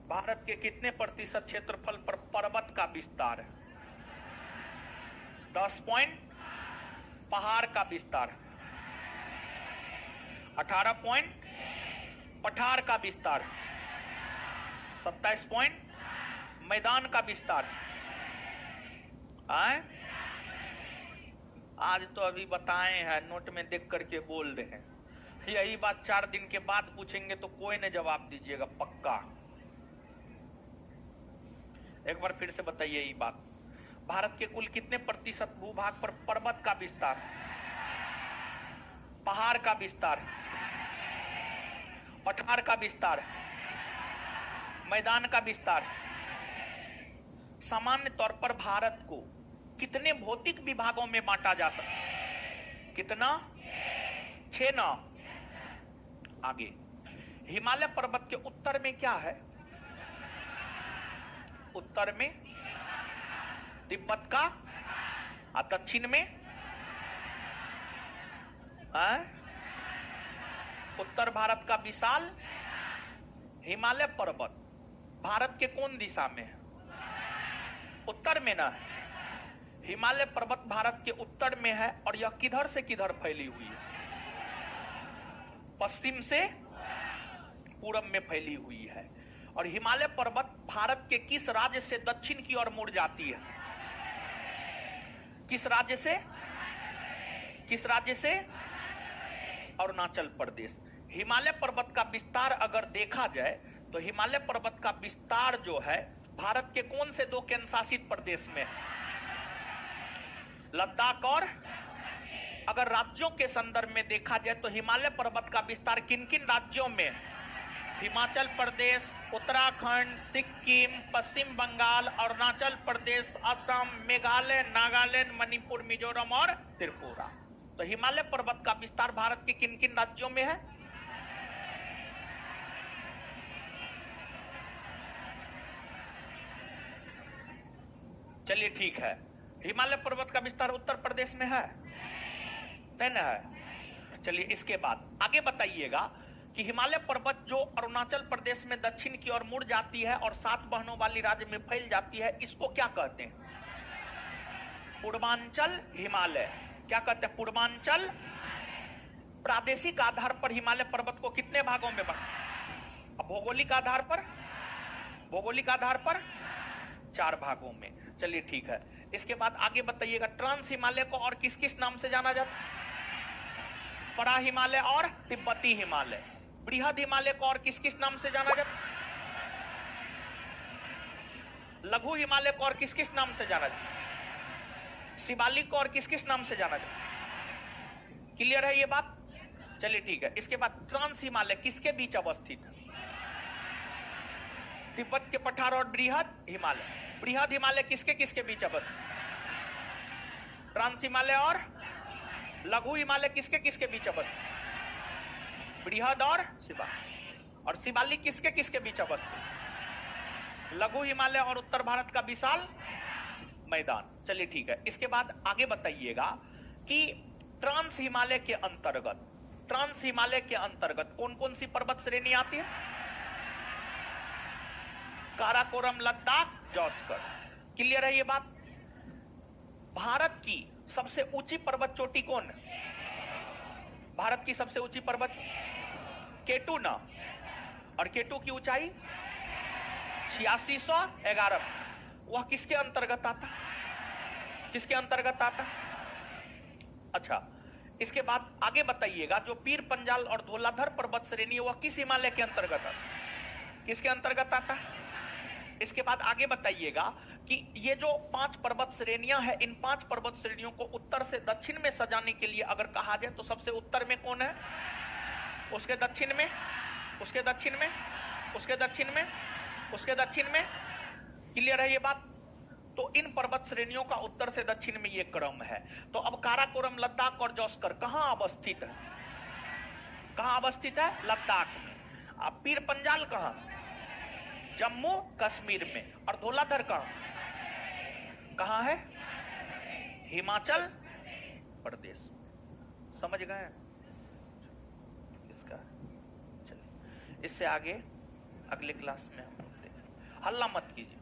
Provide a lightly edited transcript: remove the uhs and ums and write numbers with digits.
भारत के कितने प्रतिशत क्षेत्रफल पर पर्वत का विस्तार है? 10 पॉइंट। पहाड़ का विस्तार 18 पॉइंट। पठार का विस्तार 27 पॉइंट। मैदान का विस्तार आए? आज तो अभी बताए हैं, नोट में देख करके बोल रहे हैं। यही बात 4 दिन के बाद पूछेंगे तो कोई ने जवाब दीजिएगा पक्का। एक बार फिर से बताइए ये बात। भारत के कुल कितने प्रतिशत भूभाग पर पर्वत का विस्तार, पहाड़ का विस्तार, पठार का विस्तार, मैदान का विस्तार? सामान्य तौर पर भारत को कितने भौतिक विभागों में बांटा जा सकता है? कितना? 6 ना? आगे, हिमालय पर्वत के उत्तर में क्या है? उत्तर में तिब्बत का, और दक्षिण में उत्तर भारत का विशाल हिमालय पर्वत भारत के कौन दिशा में है? उत्तर में ना? हिमालय पर्वत भारत के उत्तर में है और यह किधर से किधर फैली हुई है? पश्चिम से पूरब में फैली हुई है। और हिमालय पर्वत भारत के किस राज्य से दक्षिण की ओर मुड़ जाती है? किस राज्य से? किस राज्य से? अरुणाचल प्रदेश। हिमालय पर्वत का विस्तार अगर देखा जाए तो हिमालय पर्वत का विस्तार जो है भारत के कौन से 2 केंद्र शासित प्रदेश में? लद्दाख और? अगर राज्यों के संदर्भ में देखा जाए तो हिमालय पर्वत का विस्तार किन किन राज्यों में? हिमाचल प्रदेश, उत्तराखंड, सिक्किम, पश्चिम बंगाल, अरुणाचल प्रदेश, असम, मेघालय, नागालैंड, मणिपुर, मिजोरम और त्रिपुरा। तो हिमालय पर्वत का विस्तार भारत के किन किन राज्यों में है? चलिए ठीक है, हिमालय पर्वत का विस्तार उत्तर प्रदेश में है, नहीं ना है? चलिए इसके बाद आगे बताइएगा कि हिमालय पर्वत जो अरुणाचल प्रदेश में दक्षिण की ओर मुड़ जाती है और 7 बहनों वाली राज्य में फैल जाती है, इसको क्या कहते हैं? पूर्वांचल हिमालय। क्या कहते हैं? पूर्वांचल। प्रादेशिक आधार पर हिमालय पर्वत को कितने भागों में बांटा? भौगोलिक आधार पर? भौगोलिक आधार पर 4 भागों में। चलिए ठीक है, इसके बाद आगे बताइएगा ट्रांस हिमालय को और किस किस नाम से जाना जाता? परा हिमालय और तिब्बती हिमालय। बृहद हिमालय को और किस किस नाम से जाना जाता? लघु हिमालय को और किस किस नाम से जाना जाता? शिवालिक को और किस किस नाम से जाना जाता? क्लियर है ये बात? चलिए ठीक है, इसके बाद ट्रांस हिमालय किसके बीच अवस्थित है? तिब्बत के पठार और बृहद हिमालय। बृहद हिमालय किसके किसके बीच अवस्थित? ट्रांस हिमालय और लघु हिमालय किसके किसके बीच अवस्थित? बृहद और शिवालिक। और शिवालिक किसके किसके बीच अवस्थित? लघु हिमालय और उत्तर भारत का विशाल मैदान। चलिए ठीक है, इसके बाद आगे बताइएगा कि ट्रांस हिमालय के अंतर्गत, ट्रांस हिमालय के अंतर्गत कौन कौन सी पर्वत श्रेणी आती है? काराकोरम, लद्दाख, जॉस्कर। क्लियर है ये बात? भारत की सबसे ऊंची पर्वत चोटी कौन है? भारत की सबसे ऊंची पर्वत केटू ना? और केटू की ऊंचाई 8611। वह किसके अंतर्गत आता? किसके अंतर्गत आता? अच्छा, इसके बाद आगे बताइएगा जो पीर पंजाल और धौलाधर पर्वत श्रेणी है वह किस हिमालय के अंतर्गत आता? किसके अंतर्गत आता? इसके बाद आगे बताइएगा कि ये जो 5 पर्वत श्रेणियां हैं, इन 5 पर्वत श्रेणियों को उत्तर से दक्षिण में सजाने के लिए अगर कहा जाए तो सबसे उत्तर में कौन है? उसके दक्षिण में, उसके दक्षिण में, उसके दक्षिण में, उसके दक्षिण में। क्लियर है ये बात? तो इन पर्वत श्रेणियों का उत्तर से दक्षिण में ये क्रम है। तो अब काराकोरम, लद्दाख और जॉस्कर कहां अवस्थित है? कहां अवस्थित है? लद्दाख में। अब पीर पंजाल कहां? जम्मू कश्मीर में। और धौलाधर कहां है? हिमाचल प्रदेश। समझ गए इसका? चलिए इससे आगे अगले क्लास में हम लोग देखेंगे। हल्ला मत कीजिए।